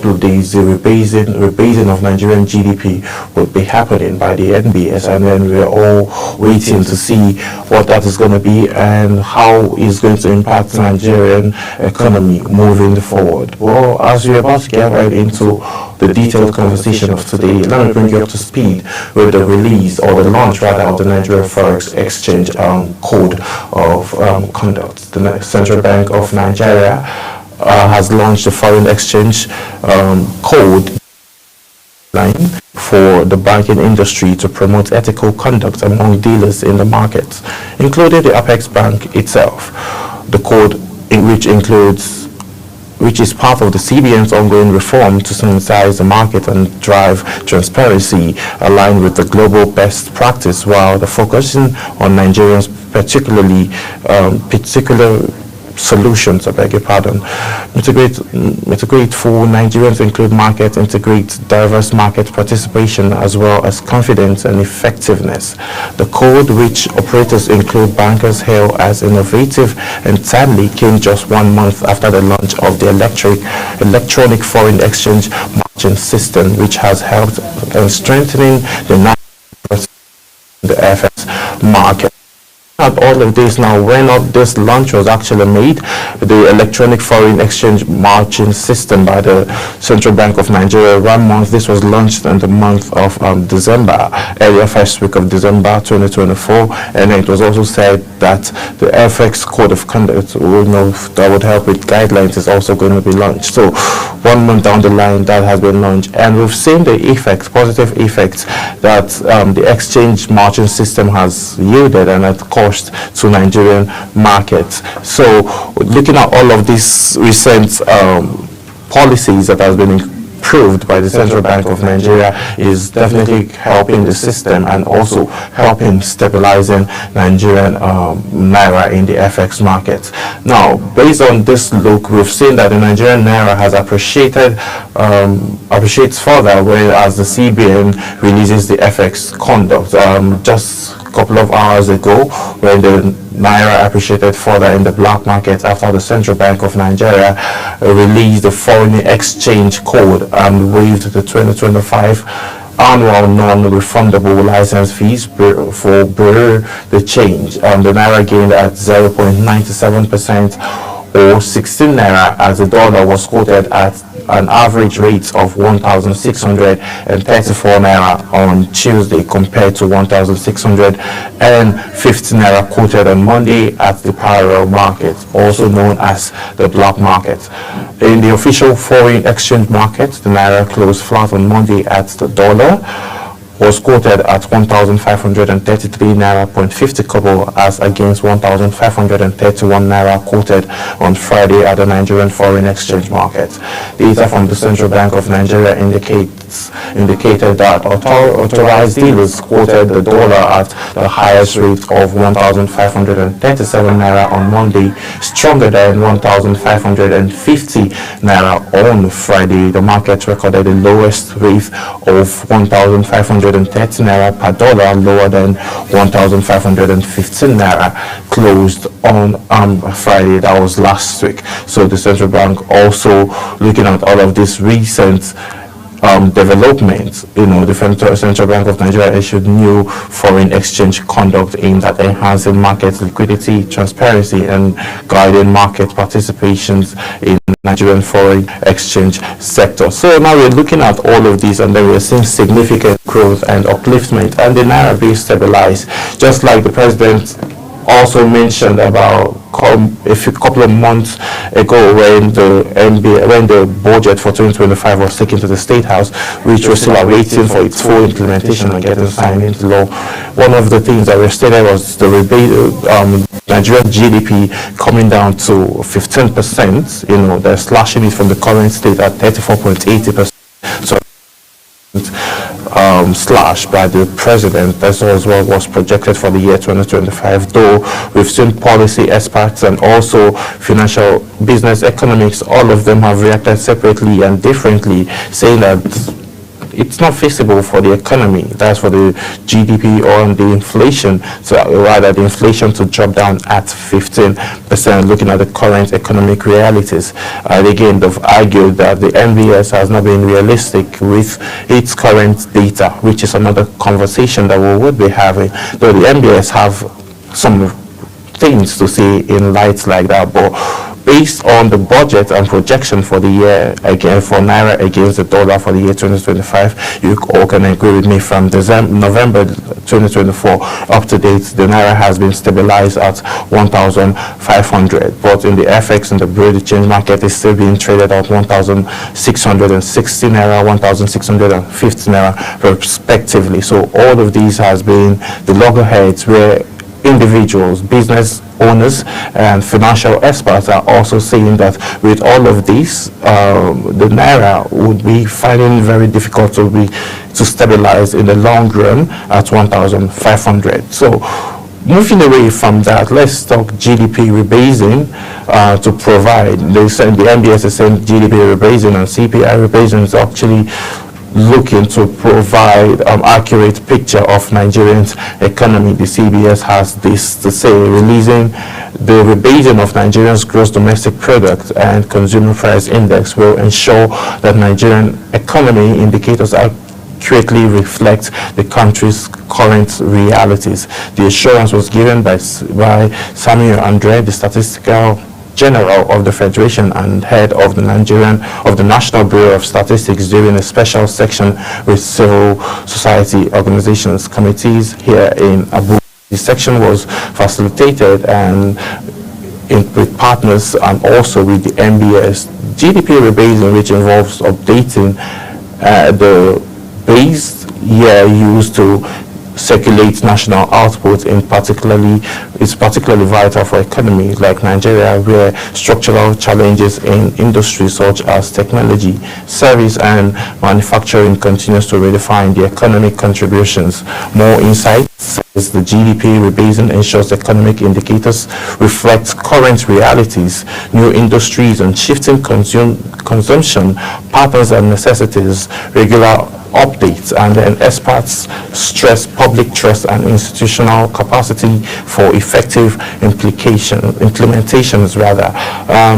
days, the rebasing of Nigerian GDP would be happening by the NBS, and then we're all waiting to see what that is going to be and how it's going to impact the Nigerian economy moving forward. Well, as we're about to get right into the detailed conversation of today, let me bring you up to speed with the release, or the launch rather, of the Nigeria Forex Exchange Code of Conduct. The Central Bank of Nigeria has launched the foreign exchange code for the banking industry to promote ethical conduct among dealers in the market, including the Apex Bank itself. The code, which is part of the CBN's ongoing reform to sanitize the market and drive transparency, aligned with the global best practice, while the focusing on Nigerians particular solutions, I beg your pardon. Integrate for Nigerians include integrate diverse market participation as well as confidence and effectiveness. The code, which operators include bankers hail as innovative and timely, came just 1 month after the launch of the electronic foreign exchange margin system, which has helped in strengthening the FX market. All of this now, when this launch was actually made, the electronic foreign exchange margin system by the Central Bank of Nigeria, 1 month. This was launched in the month of December, earlier first week of December 2024, and it was also said that the FX Code of Conduct, that would help with guidelines, is also going to be launched. So 1 month down the line, that has been launched, and we've seen the effects, positive effects, that the exchange margin system has yielded and at cost to Nigerian markets. So looking at all of these recent policies that has been approved by the Central Bank of Nigeria is definitely helping the system and also helping stabilizing Nigerian naira in the FX market. Now, based on this look, we've seen that the Nigerian naira has appreciates further, whereas the CBN releases the FX conduct. Just a couple of hours ago, when the naira appreciated further in the black market after the Central Bank of Nigeria released the foreign exchange code and waived the 2025 annual non-refundable license fees for the change. The naira gained at 0.97%, or 16 naira, as the dollar was quoted at an average rate of 1,634 naira on Tuesday, compared to 1,650 naira quoted on Monday at the parallel market, also known as the black market. In the official foreign exchange market, the naira closed flat on Monday at the dollar was quoted at 1,533 naira 50 kobo, as against 1,531 naira quoted on Friday at the Nigerian foreign exchange market. Data from the Central Bank of Nigeria indicated that authorized dealers quoted the dollar at the highest rate of 1,537 naira on Monday, stronger than 1,550 naira on Friday. The market recorded the lowest rate of 1,530 naira per dollar, lower than 1,515 naira closed on Friday. That was last week. So the central bank also looking at all of this recent developments. The Central Bank of Nigeria issued new foreign exchange conduct aimed at enhancing market liquidity, transparency, and guiding market participations in Nigerian foreign exchange sector. So now we're looking at all of these, and then we're seeing significant growth and upliftment, and the naira being stabilized, just like the president also mentioned about a couple of months ago, when the budget for 2025 was taken to the State House, which was still awaiting for its full implementation and getting signed into law. One of the things that were stated was the Nigerian GDP coming down to 15%. They're slashing it from the current state at 34.80%. So slash by the president. That's as well was projected for the year 2025, though we've seen policy experts and also financial business economics, all of them have reacted separately and differently, saying that it's not feasible for the economy, that's for the GDP or the inflation, so rather the inflation to drop down at 15%, looking at the current economic realities. And again, they've argued that the NBS has not been realistic with its current data, which is another conversation that we would be having, though the NBS have some things to say in lights like that. But based on the budget and projection for the year, again for Naira against the dollar for the year 2025, you all can agree with me from November 2024 up to date, the Naira has been stabilized at 1,500, but in the FX and the Bureau de change market is still being traded at 1,660 Naira, 1,650 Naira respectively. So all of these has been the loggerheads where individuals, business owners, and financial experts are also saying that with all of these, the Naira would be finding it very difficult to stabilize in the long run at 1,500. So moving away from that, let's talk GDP rebasing to provide. They said the NBS is saying GDP rebasing and CPI rebasing is actually looking to provide accurate picture of Nigerian's economy. The CBS has this to say: releasing the rebasing of Nigeria's gross domestic product and consumer price index will ensure that Nigerian economy indicators accurately reflect the country's current realities. The assurance was given by Samuel Andre, the Statistical General of the Federation and head of the National Bureau of Statistics, during a special section with civil society organizations committees here in Abuja. The section was facilitated and with partners and also with the NBS. GDP rebasing, which involves updating the base year used to circulate national output is particularly vital for economies like Nigeria, where structural challenges in industries such as technology, service, and manufacturing continues to redefine the economic contributions. More insight says the GDP rebasing ensures economic indicators reflect current realities, new industries, and shifting consumption patterns and necessities. Regular updates and then experts stress public trust and institutional capacity for effective implementations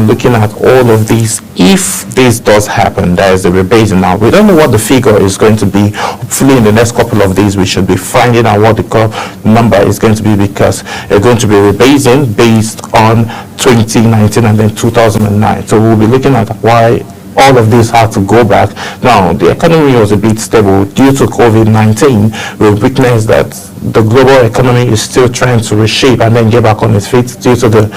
looking at all of these. If this does happen, there is a rebasing. Now we don't know what the figure is going to be. Hopefully in the next couple of days we should be finding out what the number is going to be, because they're going to be rebasing based on 2019 and then 2009. So we'll be looking at why all of this had to go back. Now, the economy was a bit stable due to COVID-19. We witnessed that the global economy is still trying to reshape and then get back on its feet due to the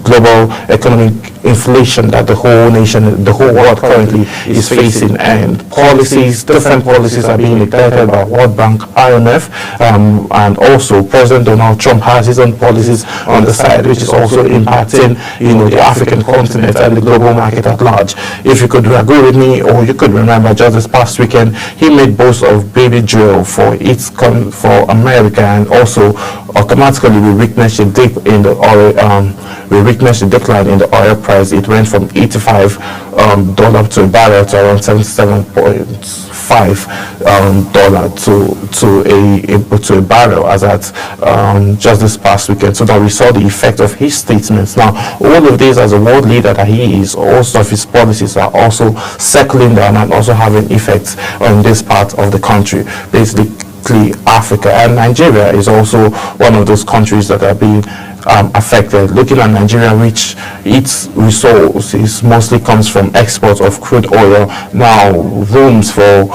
global economic inflation that the whole nation, the whole world currently is facing. And different policies are being dictated by World Bank, IMF, and also President Donald Trump has his own policies on the side, which is also impacting, the African continent and the global market at large. If you could agree with me, or you could remember, just this past weekend, he made boast of baby drill for America, and also automatically we witnessed a dip in the oil. We witnessed a decline in the oil price. It went from $85 to a barrel to around $77.5 to a barrel as at just this past weekend. So that we saw the effect of his statements. Now, all of this, as a world leader that he is, also of his policies are also circling down and also having effects on this part of the country, basically Africa. And Nigeria is also one of those countries that are being affected. Looking at Nigeria, which its resources mostly comes from exports of crude oil, now rooms for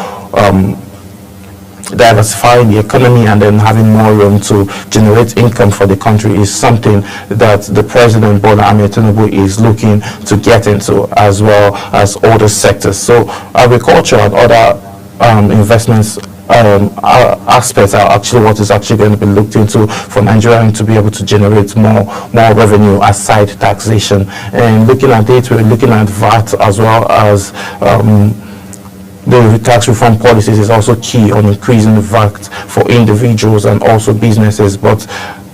diversifying the economy and then having more room to generate income for the country is something that the President Bola Ahmed Tinubu is looking to get into, as well as other sectors. So agriculture and other investments aspects are actually what is actually going to be looked into for Nigeria to be able to generate more revenue aside taxation. And looking at it, we're looking at VAT as well as the tax reform policies is also key on increasing the VAT for individuals and also businesses. But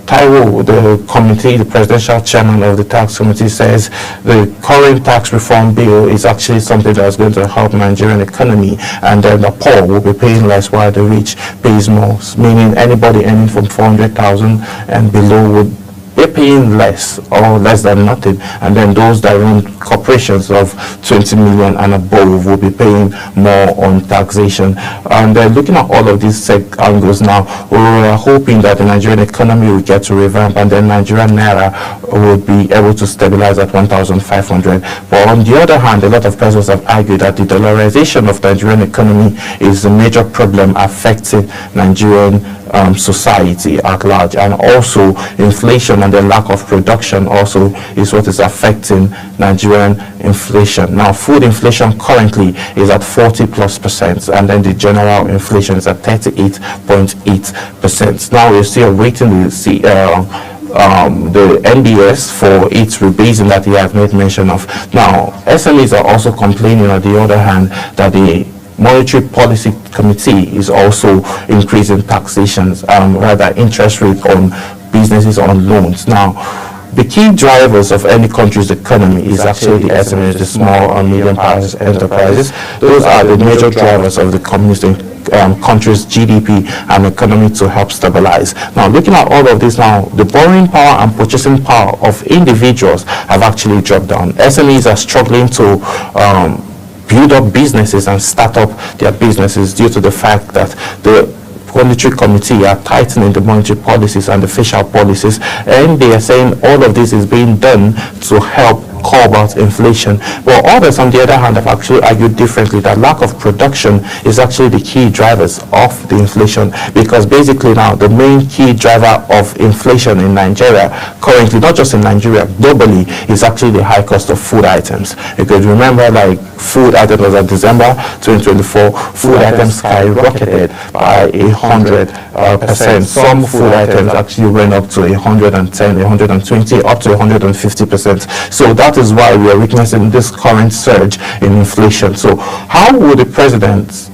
Taiwo, the committee, the presidential chairman of the tax committee, says the current tax reform bill is actually something that's going to help Nigerian economy, and then the poor will be paying less while the rich pays more, meaning anybody earning from 400,000 and below would they're paying less or less than nothing, and then those that run corporations of 20 million and above will be paying more on taxation. And looking at all of these angles now, we're hoping that the Nigerian economy will get to revamp, and then Nigerian naira will be able to stabilize at 1,500. But on the other hand, a lot of persons have argued that the dollarization of the Nigerian economy is a major problem affecting Nigerian society at large, and also inflation and the lack of production also is what is affecting Nigerian inflation. Now, food inflation currently is at 40+%, and then the general inflation is at 38.8%. Now, we're still waiting to see the NBS for its rebasing that he has made mention of. Now, SMEs are also complaining, on the other hand, that the Monetary Policy Committee is also increasing taxations, rather interest rate on businesses on loans. Now, the key drivers of any country's economy is actually the SMEs, the small and medium enterprises. Those are the major drivers of the communist country's GDP and economy to help stabilize. Now, looking at all of this now, the borrowing power and purchasing power of individuals have actually dropped down. SMEs are struggling to build up businesses and start up their businesses due to the fact that the Monetary Committee are tightening the monetary policies and the fiscal policies, and they are saying all of this is being done to help curb out inflation. But others, on the other hand, have actually argued differently, that lack of production is actually the key drivers of the inflation, because basically now the main key driver of inflation in Nigeria currently, not just in Nigeria, globally, is actually the high cost of food items. You could remember, like, food items was at December 2024, food items skyrocketed by 100%. Some food items actually went up to 110, 120, up to 150%. So that is why we are witnessing this current surge in inflation. So how would the president,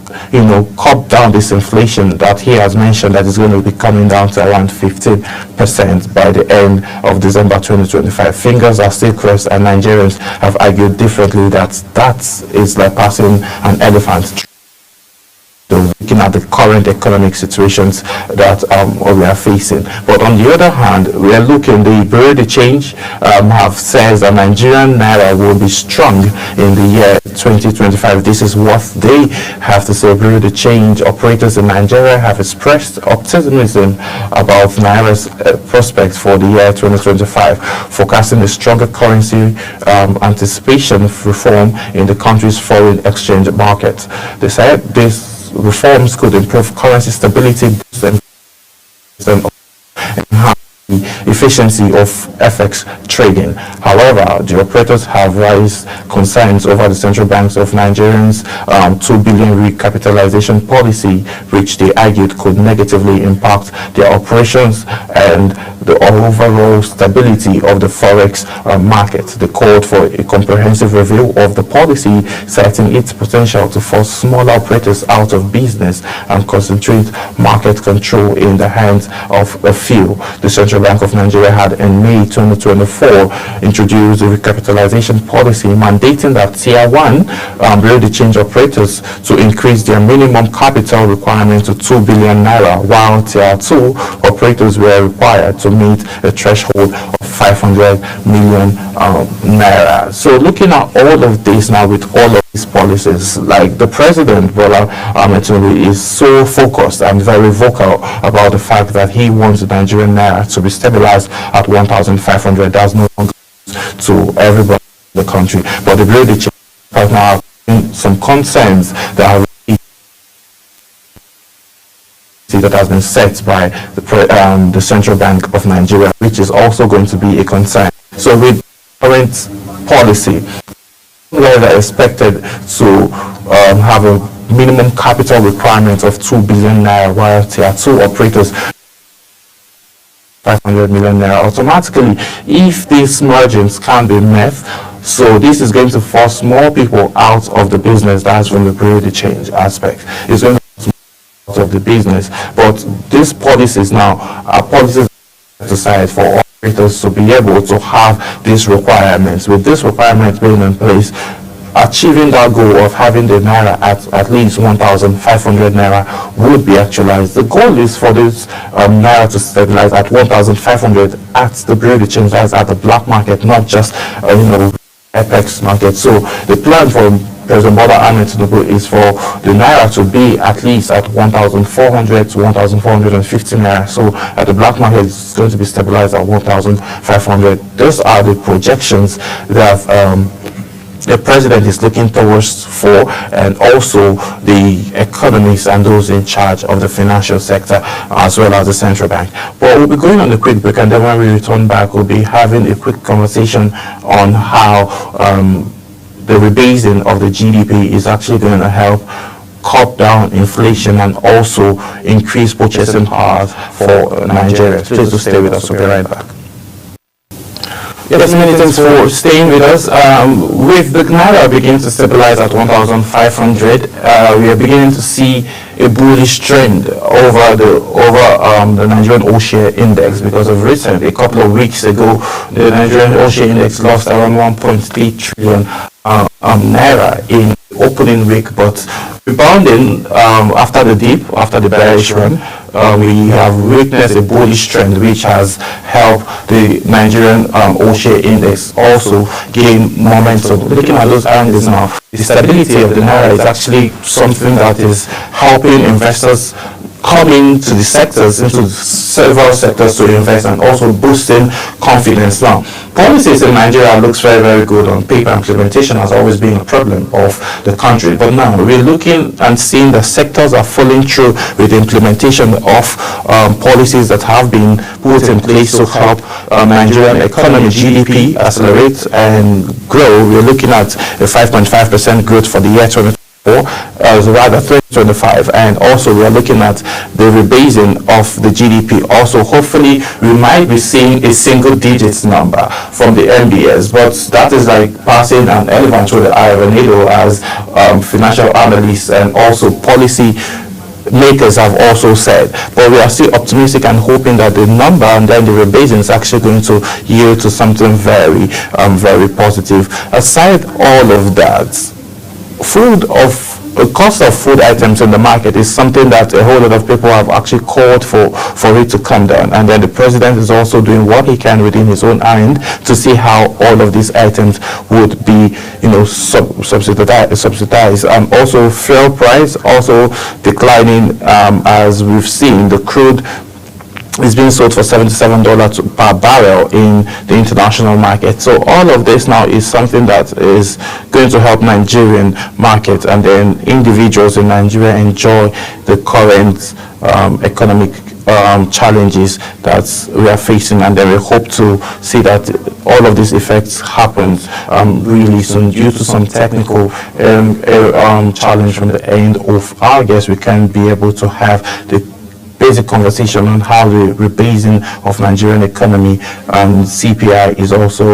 curb down this inflation that he has mentioned that is going to be coming down to around 15% by the end of December 2025? Fingers are still crossed, and Nigerians have argued differently that is like passing an elephant. Looking at the current economic situations that we are facing. But on the other hand, we are looking, the Bureau de Change have says that Nigerian naira will be strong in the year 2025. This is what they have to say. Bureau de Change operators in Nigeria have expressed optimism about naira's prospects for the year 2025, forecasting a stronger currency anticipation of reform in the country's foreign exchange market. They said this reforms could improve currency stability and enhance the efficiency of FX trading. However, the operators have raised concerns over the central banks of Nigerians' 2 billion recapitalization policy, which they argued could negatively impact their operations and the overall stability of the forex market. They called for a comprehensive review of the policy, citing its potential to force smaller operators out of business and concentrate market control in the hands of a few. The Central Bank of Nigeria had in May 2024 introduced a recapitalization policy mandating that Tier 1 Bureau de Change operators to increase their minimum capital requirement to 2 billion naira, while Tier 2 operators were required to meet a threshold of 500 million naira. So looking at all of this now, with all of these policies, like the president, Bola Ahmed Tinubu, is so focused and very vocal about the fact that he wants the Nigerian naira to be stabilized at 1,500. That's no longer to everybody in the country. But the Bureau de Change right now have some concerns that are that has been set by the Central Bank of Nigeria, which is also going to be a concern. So with current policy, where they're expected to have a minimum capital requirement of 2 billion naira, while Tier 2 operators 500 million naira automatically, if these margins can't be met. So this is going to force more people out of the business. That's from the Bureau de Change aspect. It's going to of the business, but these policies now are policies aside for operators to be able to have these requirements. With these requirements being in place, achieving that goal of having the naira at least 1,500 naira would be actualized. The goal is for this naira to stabilize at 1,500 at the Bureau de Change, at the black market, not just FX market. So the plan for President Bola Ahmed Tinubu is for the naira to be at least at 1,400 to 1,450 naira. So at the black market, it's going to be stabilized at 1,500. Those are the projections that the president is looking towards for, and also the economists and those in charge of the financial sector, as well as the central bank. But we'll be going on a quick break, and then when we return back, we'll be having a quick conversation on how the rebasing of the GDP is actually going to help cut down inflation and also increase purchasing power for Nigerians. Please do stay with us. We'll be right back. Yes, many thanks for staying with us. With the naira beginning to stabilize at 1,500, we are beginning to see a bullish trend over the Nigerian All-Share Index because of recent. A couple of weeks ago, the Nigerian All-Share Index lost around 1.3 trillion naira in opening week, but rebounding after the dip, after the bearish run, we have witnessed a bullish trend which has helped the Nigerian All-Share Index also gain momentum. Looking at those angles now, the stability of the naira is actually something that is helping investors coming to the sectors, into several sectors to invest, and also boosting confidence. Now, policies in Nigeria looks very, very good on paper. Implementation has always been a problem of the country, but now we're looking and seeing the sectors are following through with the implementation of policies that have been put in place to help Nigerian economy, GDP, accelerate and grow. We're looking at a 5.5% growth for the year 2024. Rather 2025, and also we are looking at the rebasing of the GDP. Also, hopefully we might be seeing a single digits number from the MBS, but that is like passing an elephant through the eye of a needle, as financial analysts and also policy makers have also said. But we are still optimistic and hoping that the number and then the rebasing is actually going to yield to something very, very positive. Aside all of that, the cost of food items in the market is something that a whole lot of people have actually called for it to come down, and then the president is also doing what he can within his own end to see how all of these items would be, subsidized. Also, fuel price also declining, as we've seen. The crude is being sold for $77 per barrel in the international market. So all of this now is something that is going to help Nigerian market, and then individuals in Nigeria enjoy the current economic challenges that we are facing, and then we hope to see that all of these effects happen really soon. Due to some technical challenge from the end of our guests, we can be able to have the basic conversation on how the rebasing of Nigerian economy and CPI is also